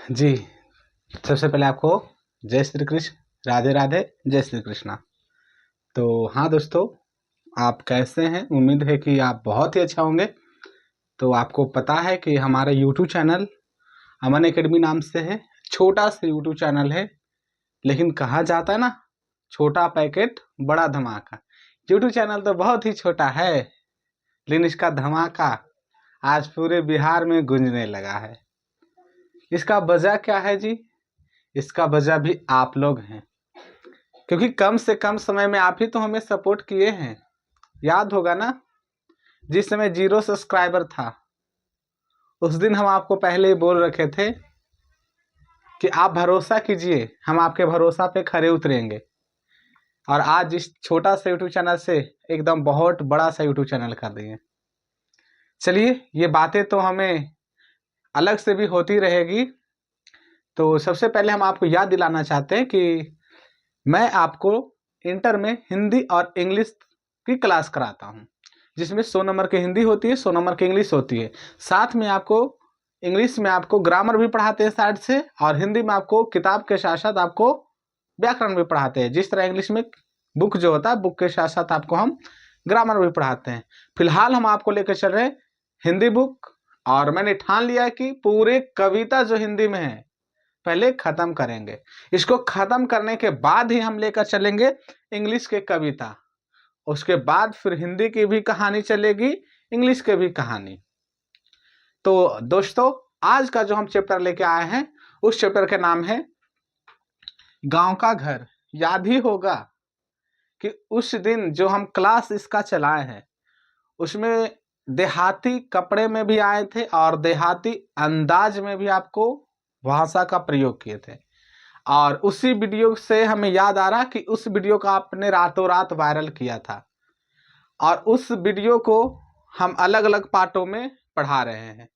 जी, सबसे पहले आपको जय श्री कृष्ण, राधे राधे, जय श्री कृष्णा। तो हाँ दोस्तों, आप कैसे हैं? उम्मीद है कि आप बहुत ही अच्छा होंगे। तो आपको पता है कि हमारा यूट्यूब चैनल अमन एकेडमी नाम से है। छोटा सा यूट्यूब चैनल है, लेकिन कहा जाता है ना, छोटा पैकेट बड़ा धमाका। यूट्यूब चैनल तो बहुत ही छोटा है, लेकिन इसका धमाका आज पूरे बिहार में गूंजने लगा है। इसका वजह क्या है जी? इसका वजह भी आप लोग हैं, क्योंकि कम से कम समय में आप ही तो हमें सपोर्ट किए हैं। याद होगा ना, जिस समय 0 सब्सक्राइबर था, उस दिन हम आपको पहले ही बोल रखे थे कि आप भरोसा कीजिए, हम आपके भरोसा पे खरे उतरेंगे। और आज इस छोटा सा यूट्यूब चैनल से एकदम बहुत बड़ा सा यूट्यूब चैनल कर दिए। चलिए, ये बातें तो हमें अलग से भी होती रहेगी। तो सबसे पहले हम आपको याद दिलाना चाहते हैं कि मैं आपको इंटर में हिंदी और इंग्लिश की क्लास कराता हूं, जिसमें 100 नंबर की हिंदी होती है, 100 नंबर की इंग्लिश होती है। साथ में आपको इंग्लिश में आपको ग्रामर भी पढ़ाते हैं साइड से, और हिंदी में आपको किताब के साथ साथ आपको व्याकरण भी पढ़ाते हैं। जिस तरह इंग्लिश में बुक जो होता है, बुक के साथ साथ आपको हम ग्रामर भी पढ़ाते हैं। फिलहाल हम आपको लेकर चल रहे हैं हिंदी बुक, और मैंने ठान लिया है कि पूरे कविता जो हिंदी में है पहले खत्म करेंगे। इसको खत्म करने के बाद ही हम लेकर चलेंगे इंग्लिश के कविता। उसके बाद फिर हिंदी की भी कहानी चलेगी, इंग्लिश की भी कहानी। तो दोस्तों, आज का जो हम चैप्टर लेके आए हैं, उस चैप्टर का नाम है गांव का घर। याद ही होगा कि उस दिन जो हम क्लास इसका चलाए हैं, उसमें देहाती कपड़े में भी आए थे और देहाती अंदाज में भी आपको भाषा का प्रयोग किए थे। और उसी वीडियो से हमें याद आ रहा कि उस वीडियो को आपने रातों रात वायरल किया था, और उस वीडियो को हम अलग अलग पार्टों में पढ़ा रहे हैं।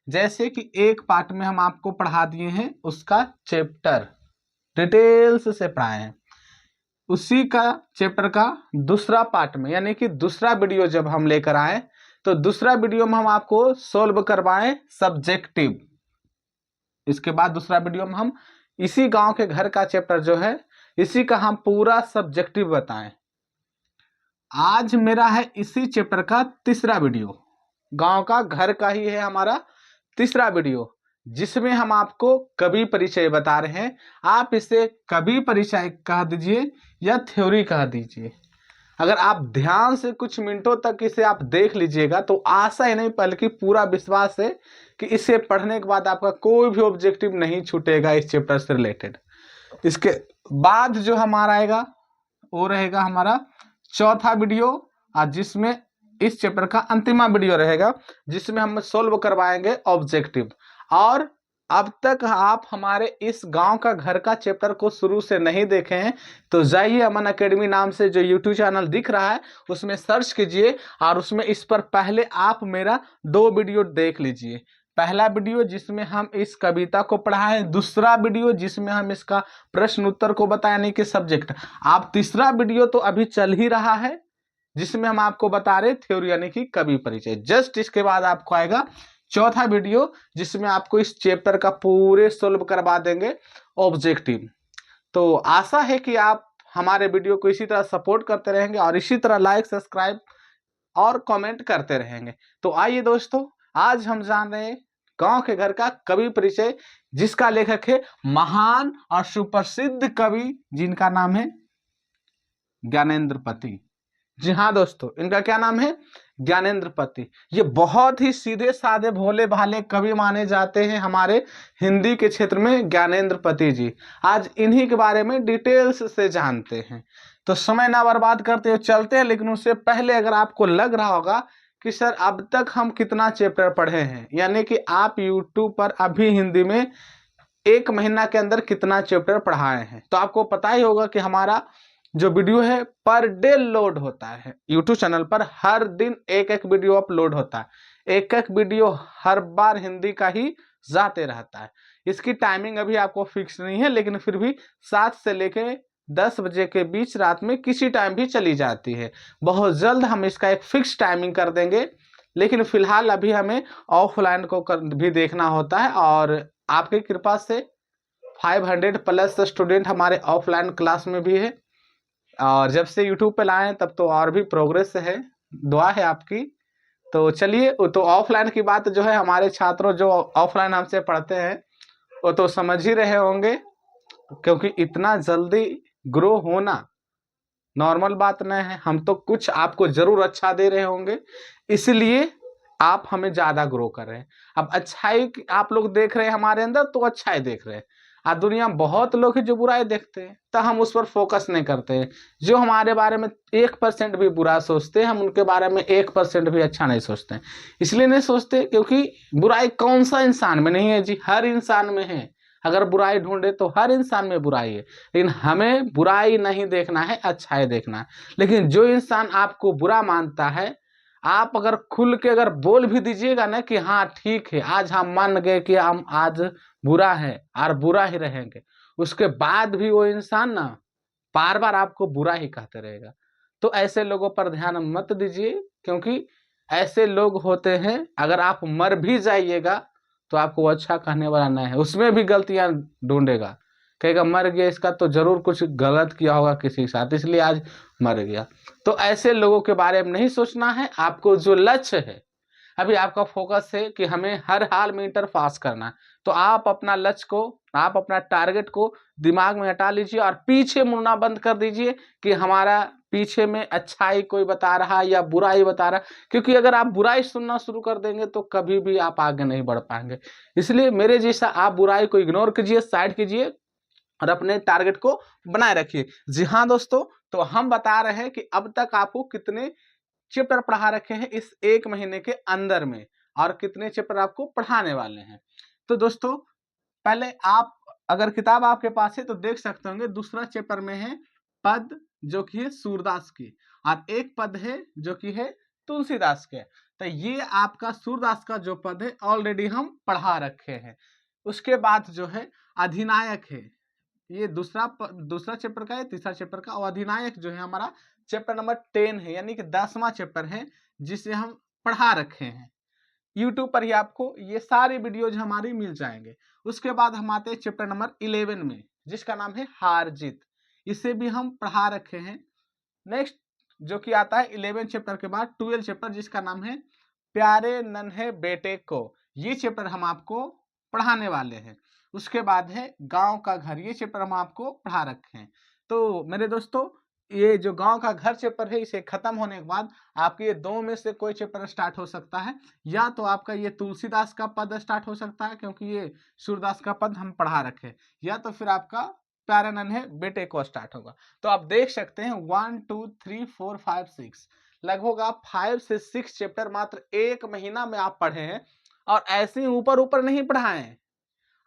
जैसे कि एक पार्ट में हम आपको पढ़ा दिए हैं, उसका चैप्टर डिटेल्स से पढ़ाए हैं। उसी का चैप्टर का दूसरा पार्ट में, यानी कि दूसरा वीडियो जब हम लेकर आए, तो दूसरा वीडियो में हम आपको सोल्व करवाएं सब्जेक्टिव। इसके बाद दूसरा वीडियो में हम इसी गांव के घर का चैप्टर जो है, इसी का हम पूरा सब्जेक्टिव बताएं। आज मेरा है इसी चैप्टर का तीसरा वीडियो, गांव का घर का ही है हमारा तीसरा वीडियो, जिसमें हम आपको कवि परिचय बता रहे हैं। आप इसे कवि परिचय कह दीजिए या थ्योरी कह दीजिए। अगर आप ध्यान से कुछ मिनटों तक इसे आप देख लीजिएगा, तो आशा ही नहीं बल्कि पूरा विश्वास है कि इसे पढ़ने के बाद आपका कोई भी ऑब्जेक्टिव नहीं छूटेगा इस चैप्टर से रिलेटेड। इसके बाद जो हमारा आएगा वो रहेगा हमारा चौथा वीडियो, और जिसमें इस चैप्टर का अंतिमा वीडियो रहेगा, जिसमें हम सोल्व करवाएंगे ऑब्जेक्टिव। और अब तक आप हमारे इस गांव का घर का चैप्टर को शुरू से नहीं देखे हैं, तो जाइए अमन एकेडमी नाम से जो यूट्यूब चैनल दिख रहा है, उसमें सर्च कीजिए, और उसमें इस पर पहले आप मेरा 2 वीडियो देख लीजिए। पहला वीडियो जिसमें हम इस कविता को पढ़ाए, दूसरा वीडियो जिसमें हम इसका प्रश्न उत्तर को बताएं, यानी कि सब्जेक्ट। आप तीसरा वीडियो तो अभी चल ही रहा है, जिसमें हम आपको बता रहे थ्योरी यानी कि कवि परिचय। जस्ट इसके बाद आपको आएगा चौथा वीडियो, जिसमें आपको इस चैप्टर का पूरे सोल्व करवा देंगे ऑब्जेक्टिव। तो आशा है कि आप हमारे वीडियो को इसी तरह सपोर्ट करते रहेंगे, और इसी तरह लाइक, सब्सक्राइब और कमेंट करते रहेंगे। तो आइए दोस्तों, आज हम जान रहे हैं गांव के घर का कवि परिचय, जिसका लेखक है महान और सुप्रसिद्ध कवि, जिनका नाम है ज्ञानेंद्र पति। जी हाँ दोस्तों, इनका क्या नाम है? ज्ञानेंद्र पति। ये बहुत ही सीधे साधे भोले भाले कवि माने जाते हैं हमारे हिंदी के क्षेत्र में, ज्ञानेंद्र पति जी। आज इन्हीं के बारे में डिटेल्स से जानते हैं। तो समय ना बर्बाद करते हुए चलते हैं, लेकिन उससे पहले अगर आपको लग रहा होगा कि सर अब तक हम कितना चैप्टर पढ़े हैं, यानी कि आप यूट्यूब पर अभी हिंदी में 1 महीना के अंदर कितना चैप्टर पढ़ाए हैं, तो आपको पता ही होगा कि हमारा जो वीडियो है पर डे लोड होता है यूट्यूब चैनल पर। हर दिन एक एक वीडियो अपलोड होता है, एक एक वीडियो हर बार हिंदी का ही जाते रहता है। इसकी टाइमिंग अभी आपको फिक्स नहीं है, लेकिन फिर भी 7 से लेके 10 बजे के बीच रात में किसी टाइम भी चली जाती है। बहुत जल्द हम इसका एक फिक्स टाइमिंग कर देंगे, लेकिन फिलहाल अभी हमें ऑफलाइन को भी देखना होता है, और आपकी कृपा से 500 प्लस स्टूडेंट हमारे ऑफलाइन क्लास में भी है, और जब से यूट्यूब पे लाए तब तो और भी प्रोग्रेस है, दुआ है आपकी। तो चलिए, तो ऑफलाइन की बात जो है, हमारे छात्रों जो ऑफलाइन हमसे पढ़ते हैं वो तो समझ ही रहे होंगे, क्योंकि इतना जल्दी ग्रो होना नॉर्मल बात नहीं है। हम तो कुछ आपको जरूर अच्छा दे रहे होंगे, इसलिए आप हमें ज्यादा ग्रो कर रहे हैं। अब अच्छाई आप लोग देख रहे हैं हमारे अंदर, तो अच्छाई देख रहे हैं। आज दुनिया में बहुत लोग हैं जो बुराई देखते हैं, तो हम उस पर फोकस नहीं करते हैं। जो हमारे बारे में 1% भी बुरा सोचते हैं, हम उनके बारे में 1% भी अच्छा नहीं सोचते हैं। इसलिए नहीं सोचते क्योंकि बुराई कौन सा इंसान में नहीं है जी, हर इंसान में है। अगर बुराई ढूंढे तो हर इंसान में बुराई है, लेकिन हमें बुराई नहीं देखना है, अच्छाई देखना है। लेकिन जो इंसान आपको बुरा मानता है, आप अगर खुल के अगर बोल भी दीजिएगा ना कि हाँ ठीक है, आज हम मान गए कि हम आज बुरा है और बुरा ही रहेंगे, उसके बाद भी वो इंसान ना बार बार आपको बुरा ही कहते रहेगा। तो ऐसे लोगों पर ध्यान मत दीजिए, क्योंकि ऐसे लोग होते हैं, अगर आप मर भी जाइएगा तो आपको अच्छा कहने वाला नहीं है, उसमें भी गलतियां ढूंढेगा, कहेगा मर गया, इसका तो जरूर कुछ गलत किया होगा किसी के साथ, इसलिए आज मर गया। तो ऐसे लोगों के बारे में नहीं सोचना है। आपको जो लक्ष्य है, अभी आपका फोकस है कि हमें हर हाल में इंटर पास करना है, तो आप अपना लक्ष्य को, आप अपना टारगेट को दिमाग में हटा लीजिए और पीछे मुड़ना बंद कर दीजिए कि हमारा पीछे में अच्छाई कोई बता रहा है या बुराई बता रहा है। क्योंकि अगर आप बुराई सुनना शुरू कर देंगे तो कभी भी आप आगे नहीं बढ़ पाएंगे। इसलिए मेरे जैसा आप बुराई को इग्नोर कीजिए, साइड कीजिए और अपने टारगेट को बनाए रखिए। जी हाँ दोस्तों, तो हम बता रहे हैं कि अब तक आपको कितने चैप्टर पढ़ा रखे हैं इस 1 महीने के अंदर में, और कितने चैप्टर आपको पढ़ाने वाले हैं। तो दोस्तों, पहले आप अगर किताब आपके पास है तो देख सकते होंगे, दूसरा चैप्टर में है पद, जो कि है सूरदास की, और एक पद है जो कि है तुलसीदास के। तो ये आपका सूरदास का जो पद है ऑलरेडी हम पढ़ा रखे हैं। उसके बाद जो है अधिनायक है, ये दूसरा चैप्टर का है, तीसरा चैप्टर का। और अधिनायक जो है हमारा चैप्टर नंबर 10 है, यानी कि 10वां चैप्टर है, जिसे हम पढ़ा रखे हैं। यूट्यूब पर ही आपको ये सारी वीडियोज हमारी मिल जाएंगे। उसके बाद हम आते हैं चैप्टर नंबर 11 में, जिसका नाम है हार जीत। इसे भी हम पढ़ा रखे हैं। नेक्स्ट जो कि आता है 11 चैप्टर के बाद 12 चैप्टर, जिसका नाम है प्यारे नन्हे बेटे को। ये चैप्टर हम आपको पढ़ाने वाले हैं। उसके बाद है गांव का घर, ये चैप्टर हम आपको पढ़ा रखे हैं। तो मेरे दोस्तों, ये जो गांव का घर चैप्टर है, इसे खत्म होने के बाद आपके ये दो में से कोई चैप्टर स्टार्ट हो सकता है। या तो आपका ये तुलसीदास का पद स्टार्ट हो सकता है, क्योंकि ये सूरदास का पद हम पढ़ा रखे, या तो फिर आपका प्यारे नन्हे बेटे को स्टार्ट होगा। तो आप देख सकते हैं 1 2 3 4 5 6, लगभग आप 5 से 6 चैप्टर मात्र 1 महीना में आप पढ़े हैं। और ऐसे ही ऊपर ऊपर नहीं पढ़ाए हैं,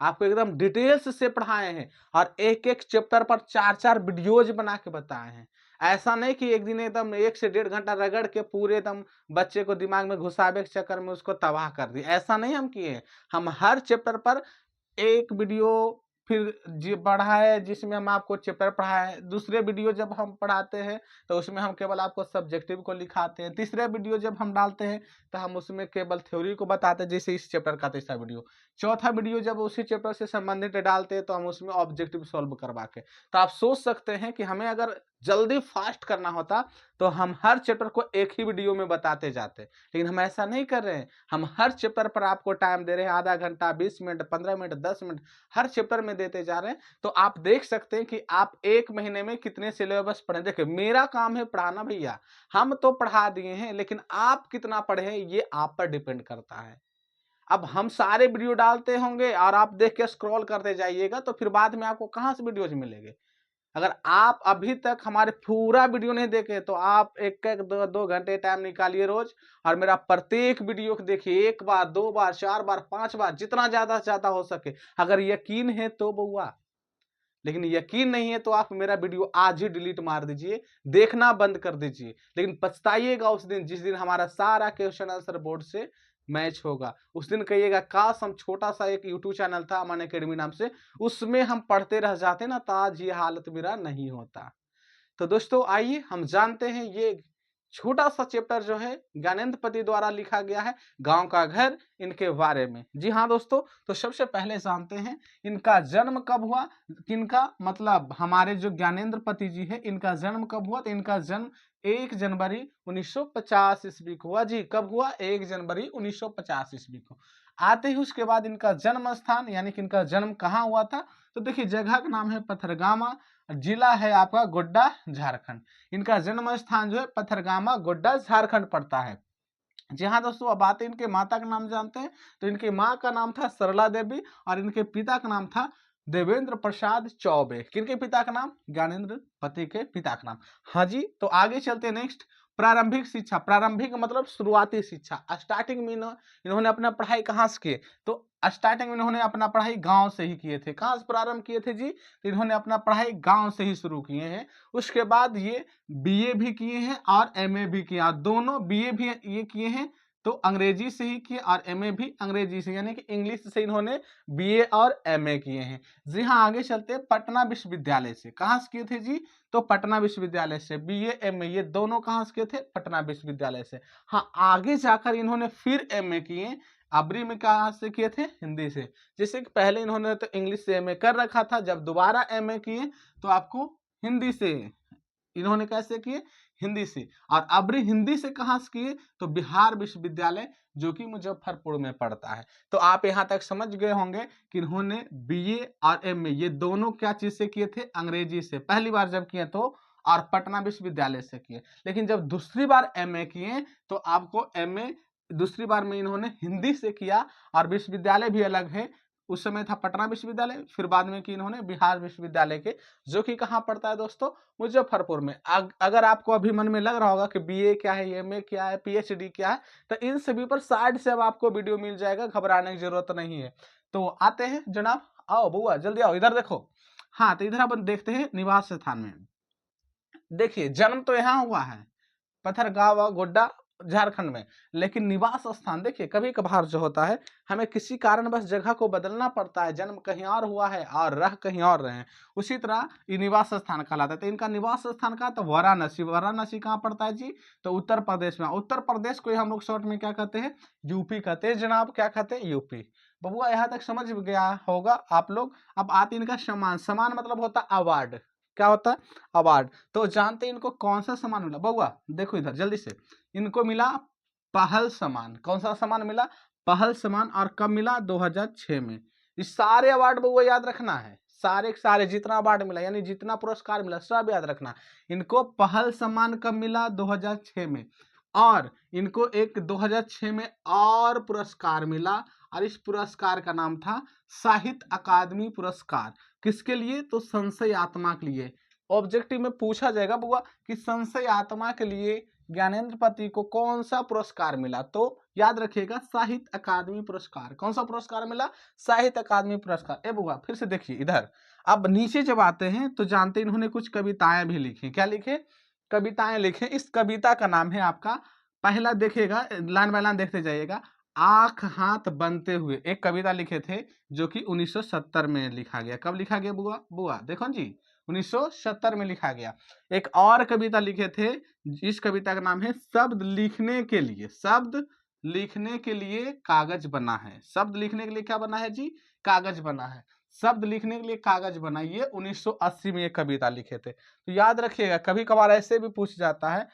आपको एकदम डिटेल्स से पढ़ाए हैं, और एक एक चैप्टर पर 4 वीडियोज बना के बताए हैं। ऐसा नहीं कि एक दिन एकदम 1 से 1.5 घंटा रगड़ के पूरे एकदम बच्चे को दिमाग में घुसावे के चक्कर में उसको तबाह कर दिए, ऐसा नहीं हम किए। हम हर चैप्टर पर एक वीडियो फिर जी बढ़ाए, जिसमें हम आपको चैप्टर पढ़ाए। दूसरे वीडियो जब हम पढ़ाते हैं तो उसमें हम केवल आपको सब्जेक्टिव को लिखाते हैं। तीसरे वीडियो जब हम डालते हैं तो हम उसमें केवल थ्योरी को बताते हैं, जैसे इस चैप्टर का तीसरा वीडियो। चौथा वीडियो जब उसी चैप्टर से संबंधित डालते हैं तो हम उसमें ऑब्जेक्टिव सॉल्व करवा के। तो आप सोच सकते हैं कि हमें अगर जल्दी फास्ट करना होता तो हम हर चैप्टर को एक ही वीडियो में बताते जाते, लेकिन हम ऐसा नहीं कर रहे हैं। हम हर चैप्टर पर आपको टाइम दे रहे हैं, आधा घंटा, 20 मिनट, 15 मिनट, 10 मिनट, हर चैप्टर में देते जा रहे हैं। तो आप देख सकते हैं कि आप 1 महीने में कितने सिलेबस पढ़े। देखिए, मेरा काम है पढ़ाना भैया, हम तो पढ़ा दिए हैं, लेकिन आप कितना पढ़े हैं ये आप पर डिपेंड करता है। अब हम सारे वीडियो डालते होंगे और आप देख के स्क्रॉल करते जाइएगा, तो फिर बाद में आपको कहाँ से वीडियोज मिलेंगे। अगर आप अभी तक हमारे पूरा वीडियो नहीं देखे तो आप एक एक 2 घंटे टाइम निकालिए रोज, और मेरा प्रत्येक वीडियो को देखिए, 1 बार, 2 बार, 4 बार, 5 बार, जितना ज्यादा से ज्यादा हो सके। अगर यकीन है तो बउआ, लेकिन यकीन नहीं है तो आप मेरा वीडियो आज ही डिलीट मार दीजिए, देखना बंद कर दीजिए। लेकिन पछताइएगा उस दिन, जिस दिन हमारा सारा क्वेश्चन आंसर बोर्ड से मैच होगा। उस दिन कहिएगा काश हम छोटा सा एक यूट्यूब चैनल था अमन अकेडमी नाम से, उसमें हम पढ़ते रह जाते ना, तो आज ये हालत मेरा नहीं होता। तो दोस्तों आइए हम जानते हैं ये छोटा सा चैप्टर जो है ज्ञानेंद्रपति द्वारा लिखा गया है, गांव का घर, इनके बारे में। जी हाँ दोस्तों, तो सबसे पहले जानते हैं इनका जन्म कब हुआ। किनका मतलब हमारे जो ज्ञानेंद्रपति जी है, इनका जन्म कब हुआ? तो इनका जन्म 1 जनवरी 1950 ईस्वी को हुआ। जी कब हुआ? 1 जनवरी 1950 ईस्वी को। आते ही उसके बाद इनका जन्म स्थान यानी कि इनका जन्म कहाँ हुआ था, तो देखिए जगह का नाम है पथरगामा, जिला है आपका गोड्डा, झारखंड। इनका जन्म स्थान जो है पथरगामा, गोड्डा, झारखंड पड़ता है। जी हाँ दोस्तों, अब आते हैं इनके माता का नाम जानते हैं। तो इनकी माँ का नाम था सरला देवी और इनके पिता का नाम था देवेंद्र प्रसाद चौबे। किनके पिता का नाम? ज्ञानेंद्र पति के पिता का नाम। हाँ जी, तो आगे चलते हैं नेक्स्ट। प्रारंभिक शिक्षा, प्रारंभिक मतलब शुरुआती शिक्षा। स्टार्टिंग में इन्होंने अपना पढ़ाई कहाँ से किए? तो स्टार्टिंग में इन्होंने अपना पढ़ाई गांव से ही किए थे। कहाँ से प्रारंभ किए थे जी? तो इन्होंने अपना पढ़ाई गांव से ही शुरू किए हैं। उसके बाद ये बीए भी किए हैं और एमए भी किया। दोनों बीए भी ये किए हैं तो अंग्रेजी से ही किए और एमए भी अंग्रेजी से, यानी कि इंग्लिश से इन्होंने बीए और एमए किए हैं। जी हाँ, आगे चलते हैं पटना विश्वविद्यालय से। कहाँ से किए थे जी? तो पटना विश्वविद्यालय से बीए एमए ये दोनों कहाँ से किए थे? पटना विश्वविद्यालय से। हाँ, आगे जाकर इन्होंने फिर एमए किए। अबरी में कहाँ से किए थे? हिंदी से। जैसे कि पहले इन्होंने तो इंग्लिश से एमए कर रखा था, जब दोबारा एमए किए तो आपको हिंदी से इन्होंने कैसे किए? हिंदी से। और अबरी हिंदी से कहाँ से किए? तो बिहार विश्वविद्यालय जो कि मुजफ्फरपुर में पड़ता है। तो आप यहाँ तक समझ गए होंगे कि इन्होंने बीए और एमए ये दोनों क्या चीज से किए थे? अंग्रेजी से पहली बार जब किए तो, और पटना विश्वविद्यालय से किए। लेकिन जब दूसरी बार एमए किए तो आपको एमए दूसरी बार में इन्होंने हिंदी से किया और विश्वविद्यालय भी अलग है। उस समय था पटना विश्वविद्यालय, फिर बाद में कि इन्होंने बिहार विश्वविद्यालय के, जो कि कहाँ पड़ता है दोस्तों? मुजफ्फरपुर में। अगर आपको अभी मन में लग रहा होगा कि बीए क्या है, एमए क्या है, पीएचडी क्या है, तो इन सभी पर साइड से अब आपको वीडियो मिल जाएगा, घबराने की जरूरत नहीं है। तो आते हैं जनाब, आओ बुआ जल्दी आओ, इधर देखो। हाँ, तो इधर अपन देखते हैं निवास स्थान में। देखिए जन्म तो यहाँ हुआ है पथरगावा, गोड्डा, झारखंड में, लेकिन निवास स्थान देखिए कभी कभार जो होता है हमें किसी कारण बस जगह को बदलना पड़ता है, जन्म कहीं और हुआ है और रह कहीं और रहे हैं, उसी तरह ये निवास स्थान कहलाता है। तो इनका निवास स्थान का तो वाराणसी। वाराणसी कहाँ पड़ता है जी? तो उत्तर प्रदेश में। उत्तर प्रदेश को हम लोग शॉर्ट में क्या कहते हैं? यूपी कहते हैं जनाब। क्या कहते हैं? यूपी। बबुआ यहाँ तक समझ गया होगा आप लोग। अब आते इनका सम्मान। सम्मान मतलब होता है अवार्ड। क्या होता है? अवार्ड। तो जानते हैं इनको कौन सा सम्मान मिला? बउआ देखो इधर जल्दी से। इनको मिला पहल सम्मान। कौन सा सम्मान मिला? पहल सम्मान। और कब मिला? 2006 में। इस सारे अवार्ड बउआ याद रखना है, सारे के सारे जितना अवार्ड मिला यानी जितना पुरस्कार मिला सब याद रखना। इनको पहल सम्मान कब मिला? 2006 में। और इनको एक 2006 में और पुरस्कार मिला, और इस पुरस्कार का नाम था साहित्य अकादमी पुरस्कार। किसके लिए? तो संशय आत्मा के लिए। ऑब्जेक्टिव में पूछा जाएगा बुआ कि संशय आत्मा के लिए ज्ञानेंद्रपति को कौन सा पुरस्कार मिला, तो याद रखिएगा साहित्य अकादमी पुरस्कार। कौन सा पुरस्कार मिला? साहित्य अकादमी पुरस्कार। ए बुआ फिर से देखिए इधर। अब नीचे जब आते हैं तो जानते हैं इन्होंने कुछ कविताएं भी लिखी। क्या लिखे? कविताएं लिखे। इस कविता का नाम है आपका, पहला देखिएगा लाइन बाय लाइन देखते जाइएगा, आंख हाथ बनते हुए। एक कविता लिखे थे जो कि 1970 में लिखा गया। कब लिखा गया बुआ? बुआ देखो जी 1970 में लिखा गया। एक और कविता लिखे थे, इस कविता का नाम है शब्द लिखने के लिए। शब्द लिखने के लिए कागज बना है। शब्द लिखने के लिए क्या बना है जी? कागज बना है। शब्द लिखने के लिए कागज बना, ये 1980 में ये कविता लिखे थे। तो याद रखिएगा, कभी कभार ऐसे भी पूछ जाता है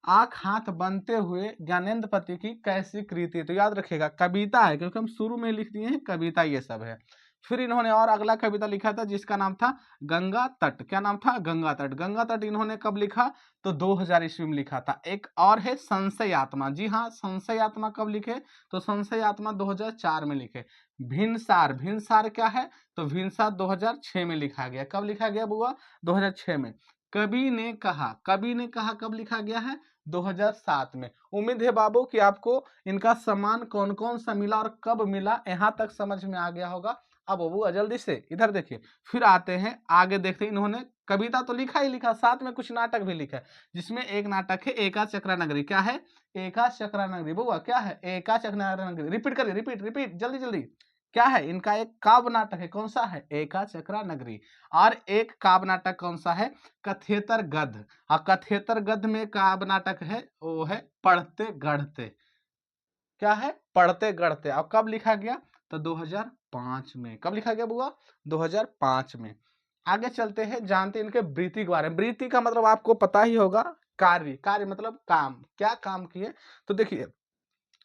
आंख हाथ बनते हुए ज्ञानेंद्रपति की कैसी कृति। तो याद रखिएगा कविता है, क्योंकि हम शुरू में लिख दिए हैं कविता, ये सब है। फिर इन्होंने और अगला कविता लिखा था जिसका नाम था गंगा तट। क्या नाम था? गंगा तट। गंगा तट इन्होंने कब लिखा? तो 2000 ईस्वी में लिखा था। एक और है संशय आत्मा। जी हाँ, संशय आत्मा कब लिखे? तो संशय आत्मा 2004 में लिखे। भिनसार। भिनसार क्या है? तो भिनसार 2006 में लिखा गया। कब लिखा गया बुआ? 2006 में। कवि ने कहा। कवि ने कहा कब लिखा गया है? 2007 में। उम्मीद है बाबू कि आपको इनका सम्मान कौन कौन सा मिला और कब मिला, यहाँ तक समझ में आ गया होगा। अब वो जल्दी से इधर देखिए, फिर आते हैं आगे देखते हैं। इन्होंने कविता तो लिखा ही लिखा, साथ में कुछ नाटक भी लिखा है, जिसमें एक नाटक है एका चक्रा नगरी। क्या है? एका चक्रा नगरी। बुआ क्या है? एका चक्रा नगरी। रिपीट करिए, रिपीट रिपीट जल्दी जल्दी। क्या है इनका एक काव्य नाटक है, कौन सा है, एका चक्रा नगरी। और एक काव्य नाटक कौन सा है, कथेतर गद्य। और कथेतर गद्य में काव्य नाटक है वो है पढ़ते गढ़ते। क्या है, पढ़ते गढ़ते। और कब लिखा गया, तो 2005 में। कब लिखा गया बुआ, 2005 में। आगे चलते हैं, जानते हैं इनके वृत्ति के बारे में। वृत्ति का मतलब आपको पता ही होगा, कार्य। कार्य मतलब काम, क्या काम किए। तो देखिए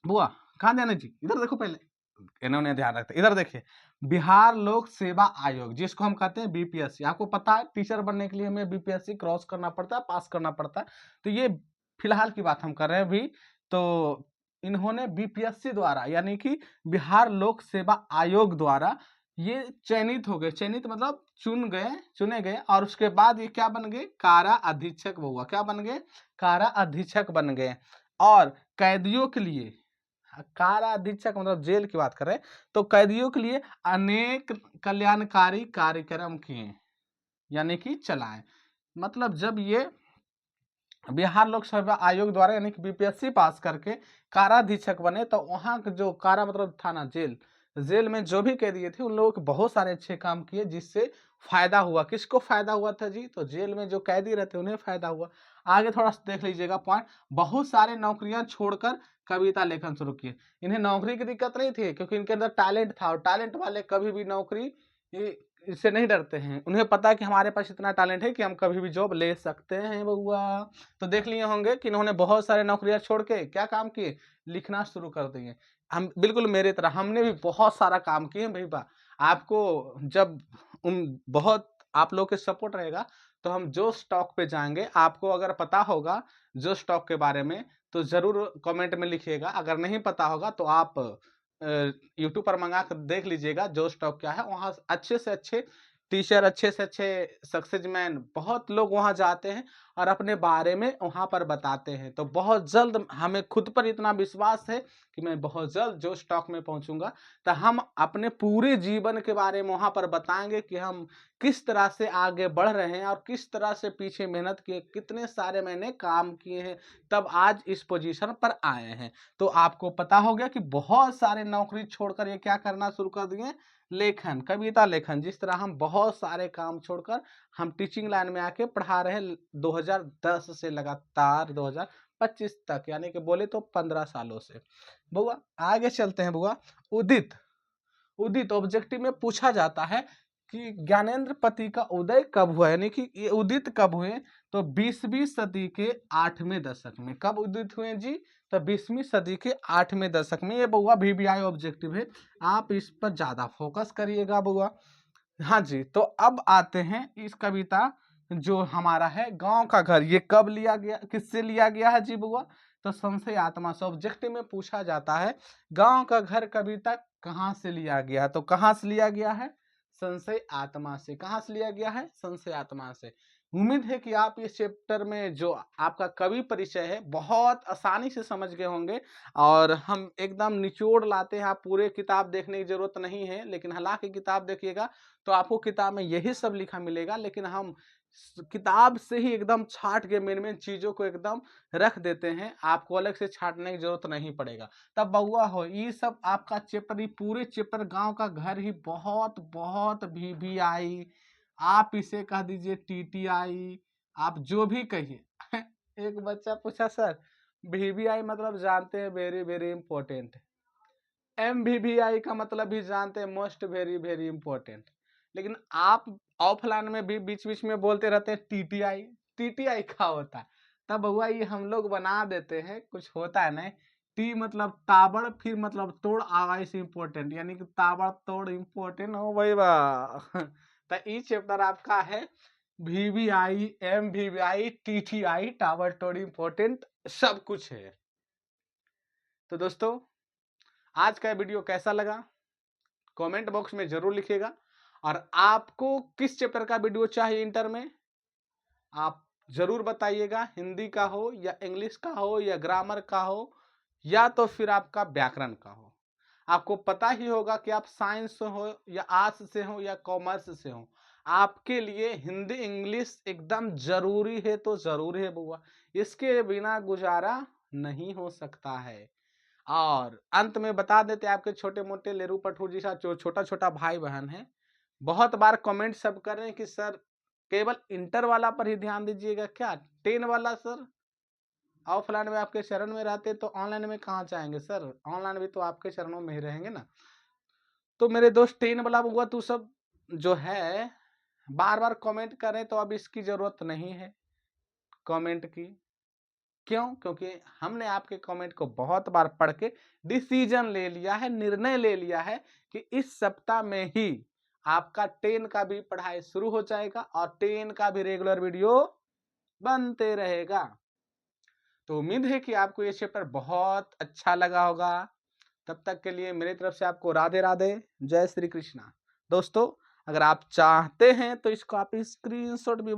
बुआ, कहाँ ध्यान है जी, इधर देखो पहले, इन्होंने ध्यान रखते, इधर देखिए, बिहार लोक सेवा आयोग, जिसको हम कहते हैं बीपीएससी। आपको पता है टीचर बनने के लिए हमें बीपीएससी क्रॉस करना पड़ता है, पास करना पड़ता है। तो ये फिलहाल की बात हम कर रहे हैं अभी। तो इन्होंने बीपीएससी द्वारा, यानी कि बिहार लोक सेवा आयोग द्वारा ये चयनित हो गए। चयनित मतलब चुने गए। और उसके बाद ये क्या बन गए, कारा अधीक्षक हुआ। क्या बन गए, कारा अधीक्षक बन गए। और कैदियों के लिए, कारा अधीक्षक मतलब जेल की बात कर रहे हैं, तो कैदियों के लिए अनेक कल्याणकारी कार्यक्रम किए, यानी कि चलाए। मतलब जब ये बिहार लोक सेवा आयोग द्वारा यानी कि बीपीएससी पास करके काराधीक्षक बने, तो वहाँ का जो कारा मतलब थाना, जेल, जेल में जो भी कैदी थे उन लोगों के बहुत सारे अच्छे काम किए, जिससे फायदा हुआ। किसको फायदा हुआ था जी, तो जेल में जो कैदी रहते उन्हें फायदा हुआ। आगे थोड़ा सा देख लीजिएगा पॉइंट, बहुत सारे नौकरियां छोड़कर कविता लेखन शुरू किए। इन्हें नौकरी की दिक्कत नहीं थी, क्योंकि इनके अंदर टैलेंट था, और टैलेंट वाले कभी भी नौकरी इससे नहीं डरते हैं। उन्हें पता है कि हमारे पास इतना टैलेंट है कि हम कभी भी जॉब ले सकते हैं बउआ। तो देख लिए होंगे कि इन्होंने बहुत सारे नौकरियां छोड़ के क्या काम किए, लिखना शुरू कर दिए। हम बिल्कुल मेरे तरह हमने भी बहुत सारा काम किए भैया। आपको जब बहुत आप लोग के सपोर्ट रहेगा तो हम जो स्टॉक पे जाएंगे, आपको अगर पता होगा जो स्टॉक के बारे में तो जरूर कमेंट में लिखिएगा। अगर नहीं पता होगा तो आप यूट्यूब पर मंगा कर देख लीजिएगा जो स्टॉक क्या है। वहाँ अच्छे से अच्छे टीचर, अच्छे से अच्छे सक्सेसमैन, बहुत लोग वहाँ जाते हैं और अपने बारे में वहाँ पर बताते हैं। तो बहुत जल्द हमें खुद पर इतना विश्वास है कि मैं बहुत जल्द जो स्टॉक में पहुँचूंगा, तो हम अपने पूरे जीवन के बारे में वहाँ पर बताएंगे कि हम किस तरह से आगे बढ़ रहे हैं और किस तरह से पीछे मेहनत किए, कितने सारे मैंने काम किए हैं, तब आज इस पोजीशन पर आए हैं। तो आपको पता हो गया कि बहुत सारे नौकरी छोड़कर ये क्या करना शुरू कर दिए, लेखन, कविता लेखन। जिस तरह हम बहुत सारे काम छोड़कर हम टीचिंग लाइन में आके पढ़ा रहे हैं 2010 से लगातार 2025 तक, यानी कि बोले तो 15 सालों से। बुआ आगे चलते हैं बुआ। उदित, उदित ऑब्जेक्टिव में पूछा जाता है कि ज्ञानेंद्र पति का उदय कब हुआ, यानी कि ये उदित कब हुए, तो 20वीं सदी के 8वें दशक में। कब उदित हुए जी, तो 20वीं सदी के 8वें दशक में। ये बुआ VBI ऑब्जेक्टिव है, आप इस पर ज्यादा फोकस करिएगा बुआ। हाँ जी, तो अब आते हैं इस कविता जो हमारा है गांव का घर, ये कब लिया गया, किससे लिया गया है जी बुआ, तो संशय आत्मा से। ऑब्जेक्टिव में पूछा जाता है गांव का घर कविता कहाँ से लिया गया है, तो कहाँ से लिया गया है, संशय आत्मा से। कहाँ से लिया गया है, संशय आत्मा से। उम्मीद है कि आप इस चैप्टर में जो आपका कवि परिचय है बहुत आसानी से समझ गए होंगे, और हम एकदम निचोड़ लाते हैं। आप पूरे किताब देखने की जरूरत नहीं है, लेकिन हालांकि किताब देखिएगा तो आपको किताब में यही सब लिखा मिलेगा, लेकिन हम किताब से ही एकदम छाट के मेन मेन चीजों को एकदम रख देते हैं, आपको अलग से छाटने की जरूरत नहीं पड़ेगा। तब बउआ हो ये सब आपका चैप्टर, ये पूरे चैप्टर गांव का घर ही बहुत बहुत VBI, आप इसे कह दीजिए TTI, आप जो भी कहिए। एक बच्चा पूछा सर VBI मतलब जानते हैं, वेरी वेरी इंपॉर्टेंट। MVVI का मतलब भी जानते हैं, मोस्ट वेरी वेरी इंपॉर्टेंट। लेकिन आप ऑफलाइन में भी बीच बीच में बोलते रहते हैं TTI। TTI क्या होता है, तब हुआ ये हम लोग बना देते हैं, कुछ होता है नहीं। टी मतलब ताबड़, फिर मतलब तोड़, आवाज से इंपॉर्टेंट, यानी कि ताबड़ तोड़ इंपॉर्टेंट हो भाई वाह। तो ये चैप्टर आपका है VBI, MVVI, TTI, टावर तोड़ इंपॉर्टेंट, सब कुछ है। तो दोस्तों आज का वीडियो कैसा लगा कमेंट बॉक्स में जरूर लिखिएगा। और आपको किस चैप्टर का वीडियो चाहिए इंटर में आप जरूर बताइएगा, हिंदी का हो या इंग्लिश का हो या ग्रामर का हो या तो फिर आपका व्याकरण का हो। आपको पता ही होगा कि आप साइंस से हो या आर्ट्स से हो या कॉमर्स से हो, आपके लिए हिंदी इंग्लिश एकदम जरूरी है, तो जरूरी है बुआ, इसके बिना गुजारा नहीं हो सकता है। और अंत में बता देते आपके छोटे मोटे लेरू पठूर जैसा जो छोटा छोटा भाई बहन है, बहुत बार कमेंट सब कर रहे हैं कि सर केवल इंटर वाला पर ही ध्यान दीजिएगा क्या, 10 वाला सर ऑफलाइन में आपके शरण में रहते तो ऑनलाइन में कहाँ जाएंगे सर, ऑनलाइन भी तो आपके चरणों में ही रहेंगे ना। तो मेरे दोस्त 10 वाला हुआ तू सब जो है बार बार कमेंट करें तो अब इसकी जरूरत नहीं है कमेंट की। क्यों? क्योंकि हमने आपके कमेंट को बहुत बार पढ़ के डिसीजन ले लिया है, निर्णय ले लिया है कि इस सप्ताह में ही आपका 10 का भी पढ़ाई शुरू हो जाएगा और 10 का भी रेगुलर वीडियो बनते रहेगा। तो उम्मीद है कि आपको ये चैप्टर बहुत अच्छा लगा होगा। तब तक के लिए मेरी तरफ से आपको राधे राधे, जय श्री कृष्णा। दोस्तों अगर आप चाहते हैं तो इसको आप स्क्रीनशॉट भी